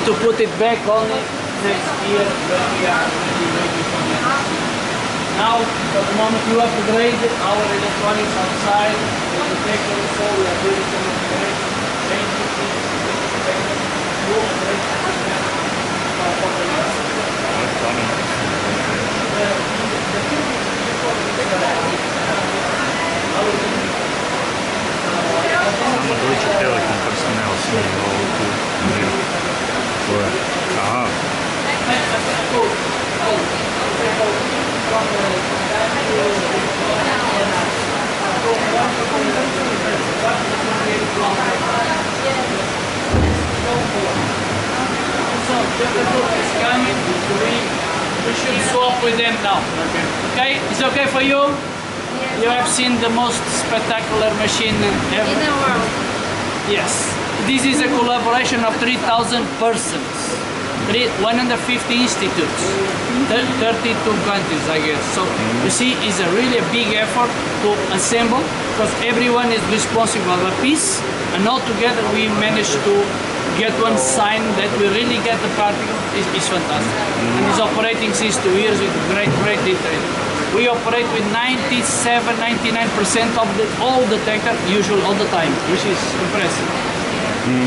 going to put it back only next year when we are ready for it. Now, at the moment you upgrade our electronics outside, the detector also, we are doing some upgrades, changing things, to upgrade Samo Deutsche Telekom personnel snima ovu tu. Aha. So, the is coming, we should swap with them now. Okay? Is it okay for you? You have seen the most spectacular machine ever. In the world. Yes. This is a collaboration of 3,000 persons, 150 institutes, 32 countries, I guess. So you see, it's a really big effort to assemble because everyone is responsible for a piece, and all together we managed to get one sign that we really get the particle. Is fantastic. And it's operating since 2 years with great detail. We operate with 97–99% of all detector, usual all the time, which is impressive.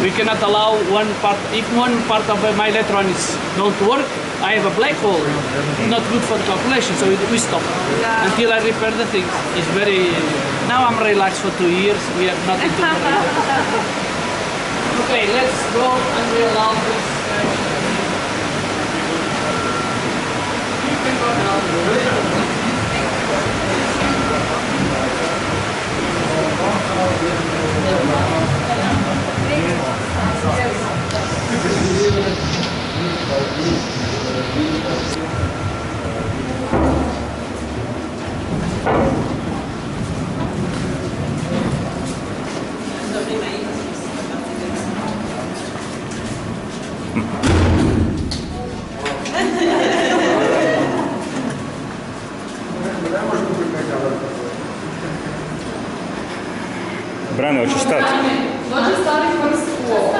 We cannot allow one part, if one part of my electronics don't work, I have a black hole. Not good for the calculation, so we stop until I repair the things. It's very. Now I'm relaxed for 2 years. We have nothing to worry. Okay, let's go and we allow this. You can go now. Brane, hoćeš stati? Dođe stari prst u ovo.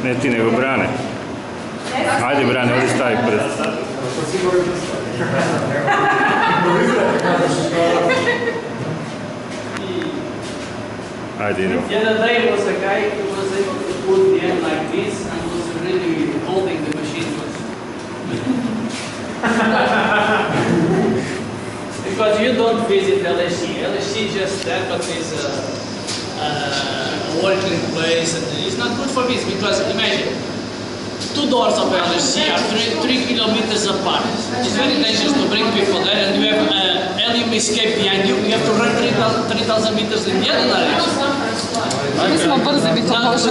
Ne ti, nego Brane. Ajde Brane, ovdje stavi prst. Ajde, idemo. The other day was a guy who was able to put the end like this and was really holding the machine. Because you don't visit LSC. LSC is just that, but it's a working place, and it's not good for business because imagine, 2 doors of LSC are 3 kilometers apart. It's very dangerous to bring people there, and you have helium escape behind you. You have to run 3,000 meters in the other direction. Mi smo brzi, bi to može.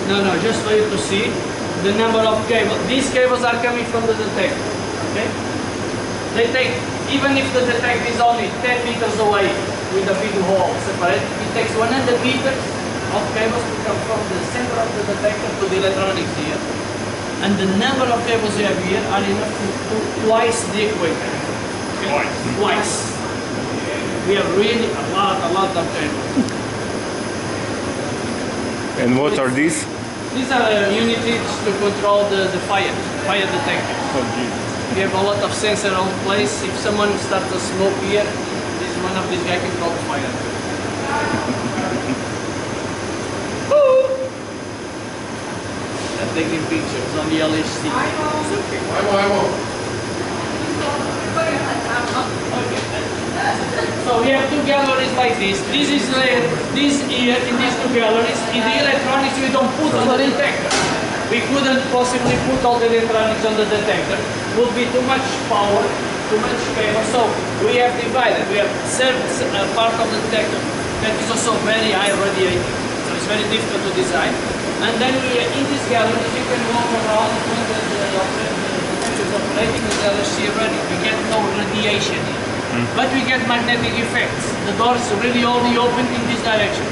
No, just for you to see the number of cables. These cables are coming from the detector. Okay? They take, even if the detector is only 10 meters away with a big hole separate, it takes 100 meters of cables to come from the center of the detector to the electronics here. And the number of cables you have here are enough to twice the equator. Okay? Twice. We have really a lot of cables. And what are these? These are units to control the fire detector. We have a lot of sensor on place. If someone starts a smoke here, this is one of these guys can call the fire. They're taking pictures on the LHC. So we have 2 galleries like this. This is this here in these 2 galleries. In the electronics we don't put on the detector. We couldn't possibly put all the electronics on the detector. It would be too much power, too much cable. So we have divided. We have part of the detector that is also very high radiating. So it's very difficult to design. And then in these galleries you can walk around when the detector is operating with the LHC running. We get no radiation here. But we get magnetic effects. The doors really only open in this direction.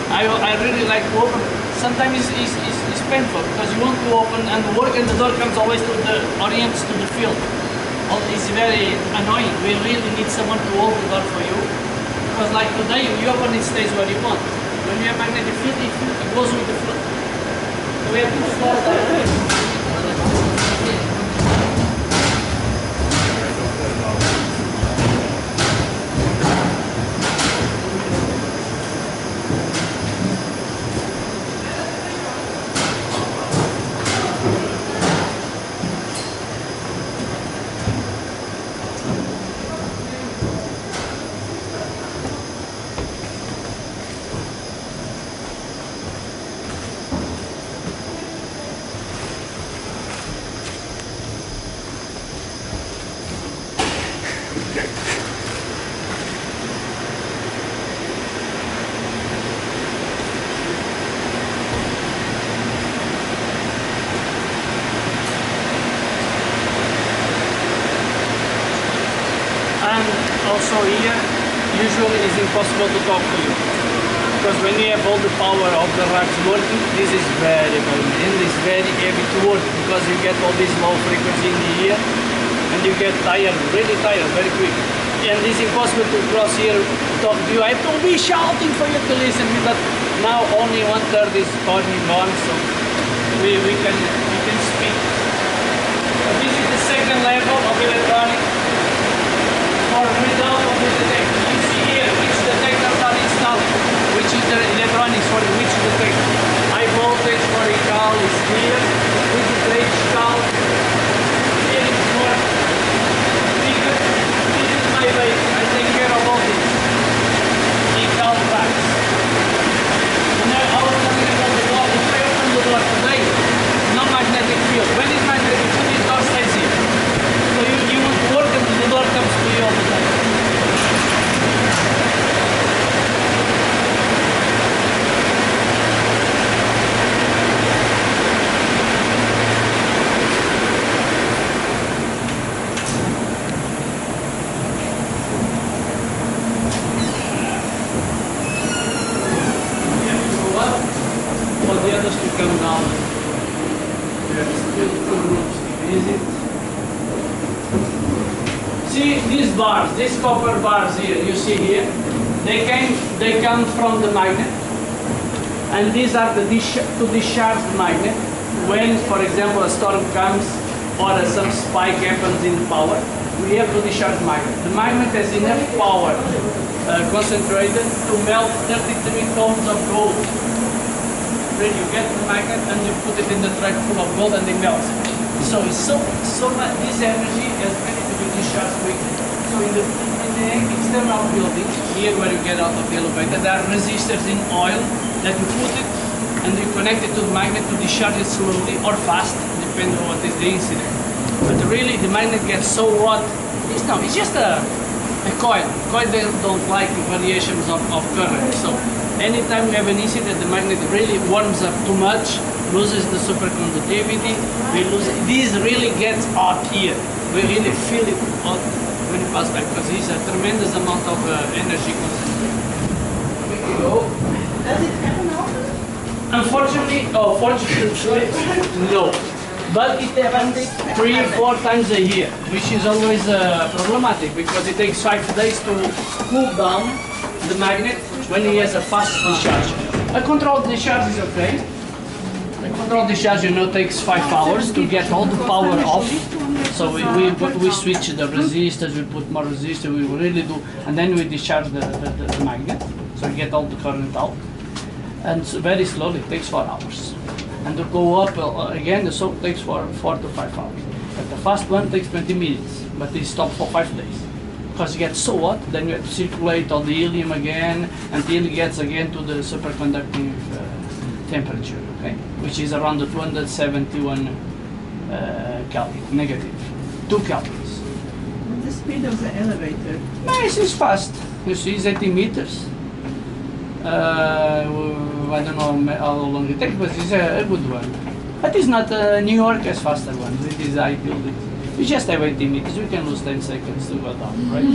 I really like to open. Sometimes it's painful because you want to open and work and the door comes always to the orients to the field. It's very annoying. We really need someone to open the door for you. Because like today, you open it stays where you want. When you have magnetic field, it goes with the flow. So we have to start that. Also here, usually it's impossible to talk to you. Because when you have all the power of the racks working, this is very and it's very heavy to work because you get all this low frequency in the ear and you get tired, really tired, very quick. And it's impossible to cross here to talk to you. I have to be shouting for you to listen, but now only 1/3 is turning on, so we can speak. So this is the second level of electronic. For result of the detector. You see here which detectors are installed, which is the electronics for which detector. High voltage for ECAL is here, which is the HCAL. Here is more bigger. This is my way. I take care of all this. ECAL tracks. And now I was talking about the door. If I open the door today, no magnetic field. When is magnetic field? This door stays here. So you want to work until the door comes to you all the time. For the others to come down. There are still 2 rooms to visit. See these bars, these copper bars here, you see here, they come from the magnet, and these are to discharge the magnet. When, for example, a storm comes or some spike happens in power, we have to discharge the magnet. The magnet has enough power concentrated to melt 33 tons of gold. Then you get the magnet and you put it in the truck full of gold and it melts. So it's so much, this energy is ready to be discharged quickly. So in the external building, here where you get out of the elevator, there are resistors in oil that you put it and you connect it to the magnet to discharge it slowly or fast, depending on what is the incident. But really the magnet gets so hot, it's just a coil. Coil don't like variations of current. So anytime we have an incident, the magnet really warms up too much, loses the superconductivity, we lose it. This really gets hot here. We really feel it hot when it passes back because it's a tremendous amount of energy concentrated. We can go. Does it happen often? Unfortunately, fortunately, no. But it happens 3-4 times a year, which is always problematic because it takes 5 days to cool down the magnet when he has a fast discharge. A controlled discharge is okay. A controlled discharge, takes 5 hours to get all the power off. So we switch the resistors, we put more resistors, we really do, and then we discharge the magnet, so we get all the current out. And so very slowly, it takes 4 hours. And to go up again, the soak takes 4 to 5 hours. But the fast one takes 20 minutes, but it stops for 5 days. Because it gets so hot, then you have to circulate all the helium again until it gets again to the superconducting temperature, okay? Which is around the 271 Kelvin, negative, 2 kelvins. What's the speed of the elevator? Nice, it's fast. You see, it's 80 meters. I don't know how long it takes, but it's a good one. But it's not New York has faster ones. It is I build it. We just have 80 meters. We can lose 10 seconds to go down, right?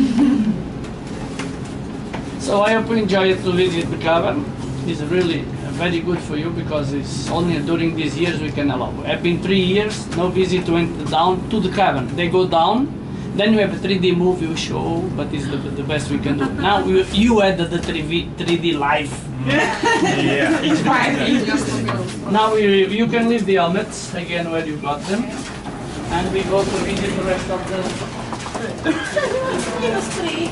So I hope you enjoy it to visit the cavern. It's really very good for you because it's only during these years we can allow. I've been 3 years, no visit went down to the cavern. They go down, Then you have a 3D movie show, but it's the best we can do. Now you add the 3D live. Yeah. It's fine. Now you can leave the helmets again where you got them, and we go to visit the rest of the. Minus 3.